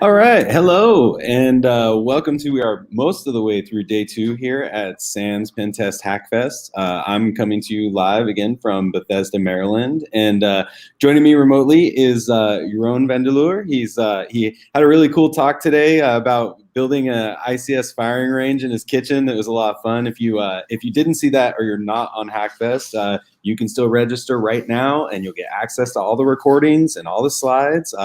All right, hello, and welcome to, we are most of the way through day 2 here at SANS Pen Test HackFest. I'm coming to you live again from Bethesda, Maryland, and joining me remotely is Jeroen van der Leur. He had a really cool talk today about building a ICS firing range in his kitchen. It was a lot of fun. If you didn't see that or you're not on HackFest, you can still register right now, and you'll get access to all the recordings and all the slides.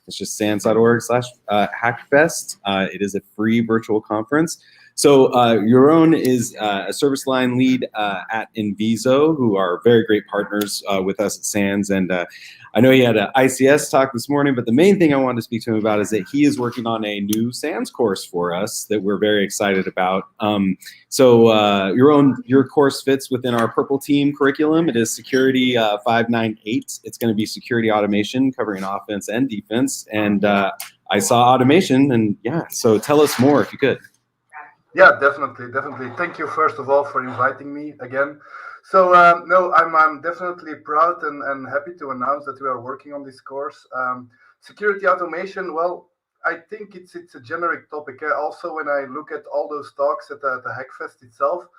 It's just sans.org/hackfest. It is a free virtual conference. So Jeroen is a service line lead at Inviso, who are very great partners with us at SANS. And I know he had an ICS talk this morning, but the main thing I wanted to speak to him about is that he is working on a new SANS course for us that we're very excited about. Jeroen, your course fits within our Purple Team curriculum. It is Security 598. It's going to be security automation covering offense and defense. And I saw automation, and yeah, so tell us more if you could. Yeah, definitely. Thank you, first of all, for inviting me again. So, no, I'm definitely proud and happy to announce that we are working on this course. Security automation, well, I think it's a generic topic. Also, when I look at all those talks at the HackFest itself,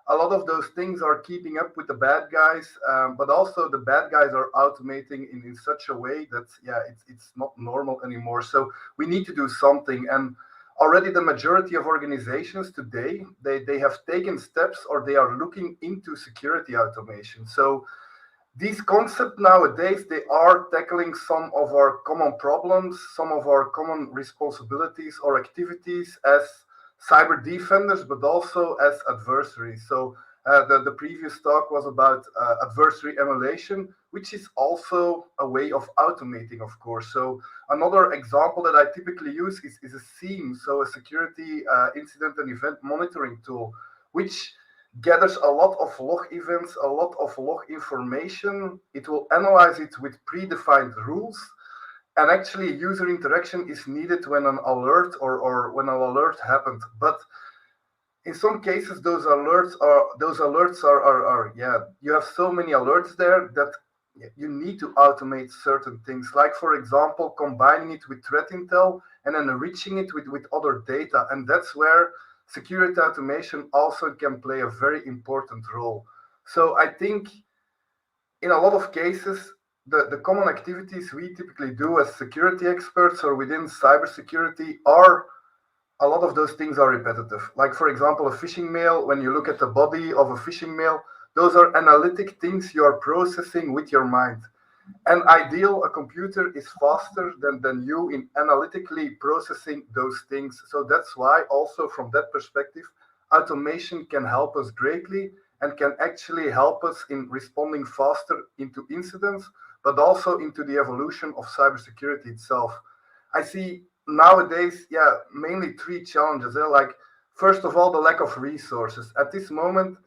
a lot of those things are keeping up with the bad guys, but also the bad guys are automating in such a way that, yeah, it's not normal anymore. So we need to do something. And already the majority of organizations today, they have taken steps or they are looking into security automation. So these concepts nowadays, they are tackling some of our common problems, some of our common responsibilities or activities as cyber defenders, but also as adversaries. So the previous talk was about adversary emulation, which is also a way of automating, of course. So another example that I typically use is a SIEM, so a security incident and event monitoring tool, which gathers a lot of log events, a lot of log information. It will analyze it with predefined rules. And actually, user interaction is needed when an alert or when an alert happened. But in some cases, those alerts are you have so many alerts there that you need to automate certain things. Like, for example, combining it with threat intel and then enriching it with other data. And that's where security automation also can play a very important role. So I think in a lot of cases, the common activities we typically do as security experts or within cybersecurity are, a lot of those things are repetitive. Like, for example, a phishing mail, when you look at the body of a phishing mail, those are analytic things you are processing with your mind. And ideal, a computer is faster than you in analytically processing those things. So that's why also from that perspective, automation can help us greatly and can actually help us in responding faster into incidents, but also into the evolution of cybersecurity itself. I see nowadays, mainly 3 challenges. Like, first of all, the lack of resources. At this moment,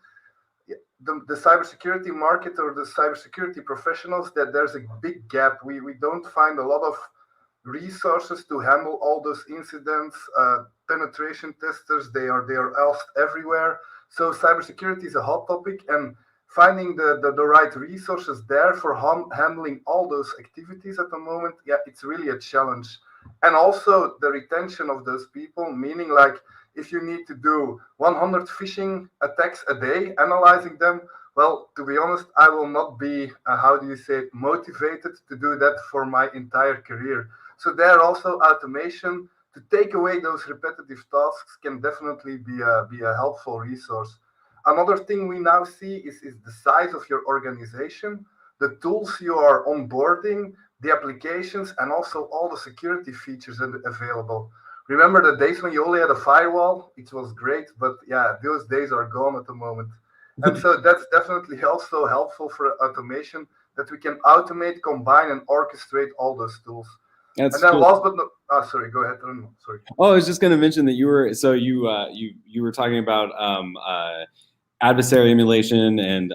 the cybersecurity market or the cybersecurity professionals, that there's a big gap. We don't find a lot of resources to handle all those incidents. Penetration testers, they are asked everywhere. So cybersecurity is a hot topic, and finding the right resources there for handling all those activities at the moment, it's really a challenge. And also the retention of those people, meaning, like, if you need to do 100 phishing attacks a day, analyzing them, well, to be honest, I will not be, motivated to do that for my entire career. So there also automation to take away those repetitive tasks can definitely be a helpful resource. Another thing we now see is the size of your organization, the tools you are onboarding, the applications, and also all the security features available. Remember the days when you only had a firewall? It was great, but yeah, those days are gone at the moment. And so that's definitely also helpful for automation, that we can automate, combine, and orchestrate all those tools. That's and then cool. Last but not, sorry, go ahead. Sorry. Oh, I was just going to mention that you were talking about adversary emulation and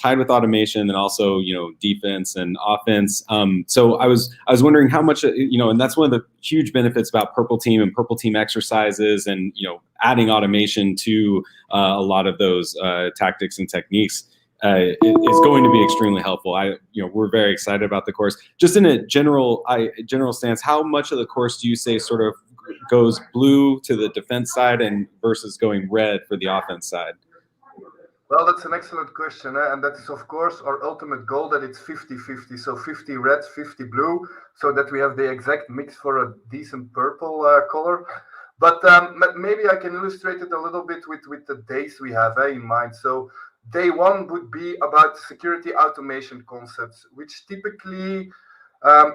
tied with automation, and also defense and offense. So I was wondering how much and that's one of the huge benefits about Purple Team and Purple Team exercises, and adding automation to a lot of those tactics and techniques. is going to be extremely helpful. We're very excited about the course. Just in a general stance, how much of the course do you say sort of goes blue to the defense side and versus going red for the offense side? Well, that's an excellent question. And that is, of course, our ultimate goal, that it's 50-50. So 50 red, 50 blue, so that we have the exact mix for a decent purple color. But maybe I can illustrate it a little bit with the days we have in mind. So day one would be about security automation concepts, which typically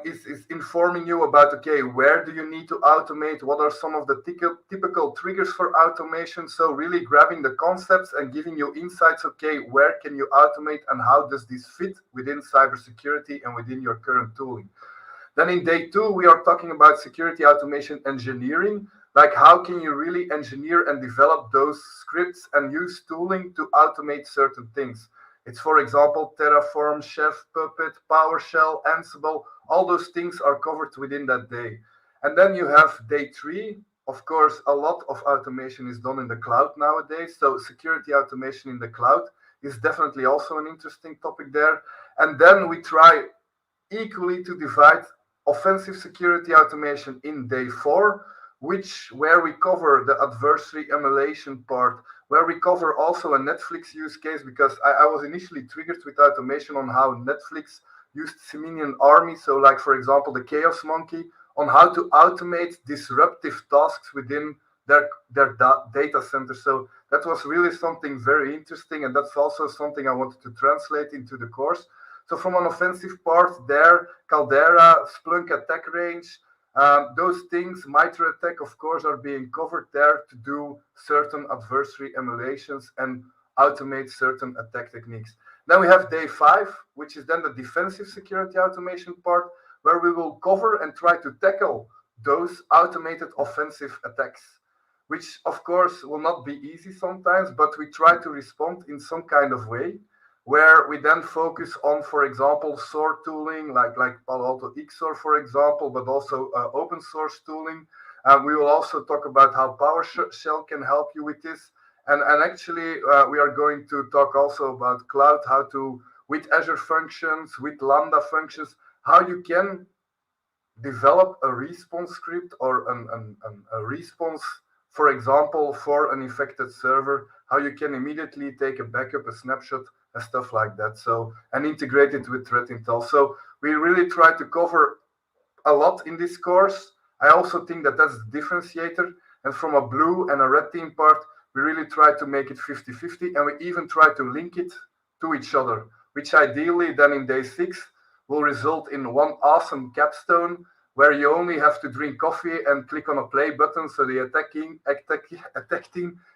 is informing you about, okay, where do you need to automate? What are some of the typical triggers for automation? So really grabbing the concepts and giving you insights, okay, where can you automate and how does this fit within cybersecurity and within your current tooling? Then in day two, we are talking about security automation engineering. Like, how can you really engineer and develop those scripts and use tooling to automate certain things? It's, for example, Terraform, Chef, Puppet, PowerShell, Ansible. All those things are covered within that day. And then you have day three. Of course, a lot of automation is done in the cloud nowadays. So security automation in the cloud is definitely also an interesting topic there. And then we try equally to divide offensive security automation in day four, where we cover the adversary emulation part, where we cover also a Netflix use case, because I was initially triggered with automation on how Netflix used Siminian Army. So like, for example, the Chaos Monkey, on how to automate disruptive tasks within their data center. So that was really something very interesting. And that's also something I wanted to translate into the course. So from an offensive part there, Caldera, Splunk attack range, those things, MITRE ATT&CK, of course, are being covered there to do certain adversary emulations and automate certain attack techniques. Then we have day five, which is then the defensive security automation part, where we will cover and try to tackle those automated offensive attacks, which, of course, will not be easy sometimes, but we try to respond in some kind of way, where we then focus on, for example, SOAR tooling, like Palo Alto XOR, for example, but also open source tooling. We will also talk about how PowerShell can help you with this. And actually, we are going to talk also about cloud, how to, with Azure functions, with Lambda functions, how you can develop a response script or a response, for example, for an infected server, how you can immediately take a backup, a snapshot, and stuff like that. So, and integrate it with threat intel. So we really try to cover a lot in this course. I also think that that's the differentiator. And from a blue and a red team part, we really try to make it 50-50, and we even try to link it to each other, which ideally then in day six will result in one awesome capstone where you only have to drink coffee and click on a play button, so the attack team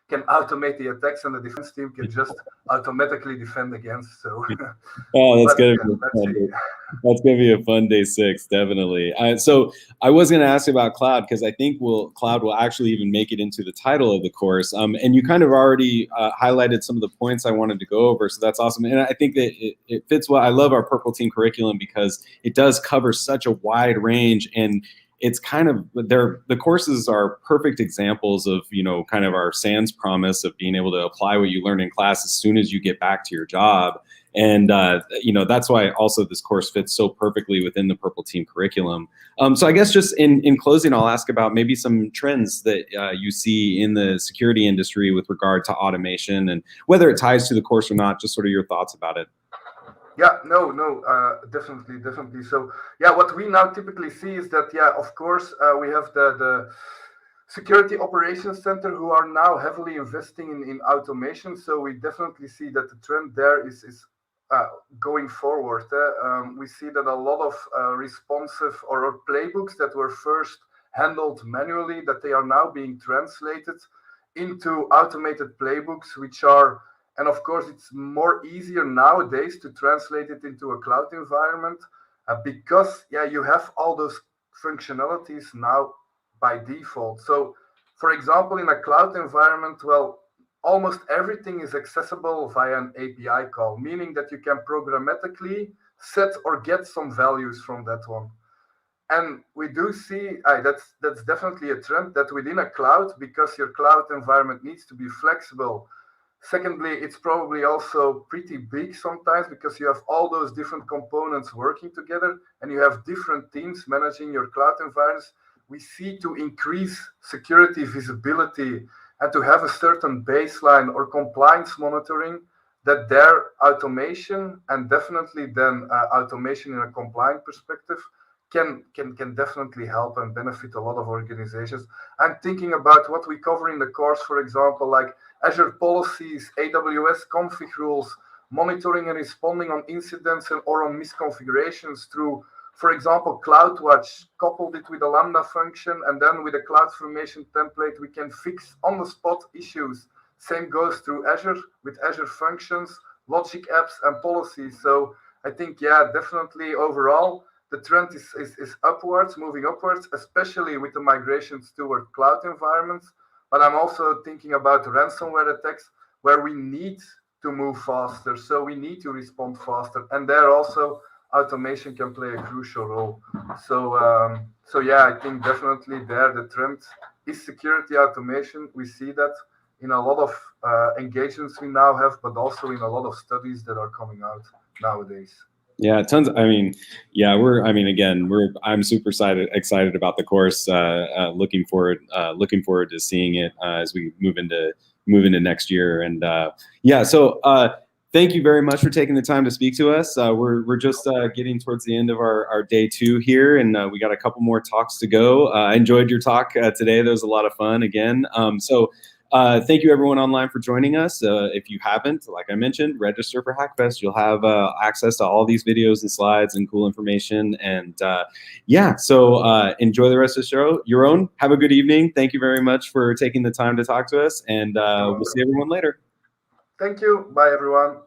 can automate the attacks and the defense team can just automatically defend against. So, oh, that's gonna be fun. That's gonna be a fun day six, definitely. So I was gonna ask about cloud, because I think cloud will actually even make it into the title of the course. And you kind of already highlighted some of the points I wanted to go over, so that's awesome. And I think that it fits well. I love our Purple Team curriculum because it does cover such a wide range, and it's kind of the courses are perfect examples of, kind of our SANS promise of being able to apply what you learn in class as soon as you get back to your job. And, that's why also this course fits so perfectly within the Purple Team curriculum. So I guess just in closing, I'll ask about maybe some trends that you see in the security industry with regard to automation, and whether it ties to the course or not, just sort of your thoughts about it. Yeah, no, definitely. So, yeah, what we now typically see is that, of course, we have the Security Operations Center who are now heavily investing in automation. So we definitely see that the trend there is going forward. We see that a lot of responsive or playbooks that were first handled manually, that they are now being translated into automated playbooks, which are, and of course, it's more easier nowadays to translate it into a cloud environment because, you have all those functionalities now by default. So, for example, in a cloud environment, well, almost everything is accessible via an API call, meaning that you can programmatically set or get some values from that one. And we do see that's definitely a trend that within a cloud, because your cloud environment needs to be flexible, Secondly, it's probably also pretty big sometimes because you have all those different components working together and you have different teams managing your cloud environments. We see to increase security visibility and to have a certain baseline or compliance monitoring that their automation and definitely then automation in a compliant perspective can definitely help and benefit a lot of organizations. I'm thinking about what we cover in the course, for example, like Azure policies, AWS config rules, monitoring and responding on incidents or on misconfigurations through, for example, CloudWatch, coupled it with a Lambda function, and then with a CloudFormation template, we can fix on the spot issues. Same goes through Azure with Azure functions, logic apps, and policies. So I think, yeah, definitely overall, the trend is upwards, moving upwards, especially with the migrations toward cloud environments. But I'm also thinking about ransomware attacks where we need to move faster. So we need to respond faster. And there also automation can play a crucial role. So yeah, I think definitely there the trend is security automation. We see that in a lot of engagements we now have, but also in a lot of studies that are coming out nowadays. Yeah, tons. I mean, yeah, I'm super excited about the course. Looking forward to seeing it as we move into next year. And yeah, so thank you very much for taking the time to speak to us. We're just getting towards the end of our day 2 here, and we got a couple more talks to go. I enjoyed your talk today. That was a lot of fun again. Thank you everyone online for joining us. If you haven't, like I mentioned, register for HackFest. You'll have access to all these videos and slides and cool information. And yeah, so enjoy the rest of the show. Jeroen, have a good evening. Thank you very much for taking the time to talk to us, and we'll see everyone later. Thank you. Bye, everyone.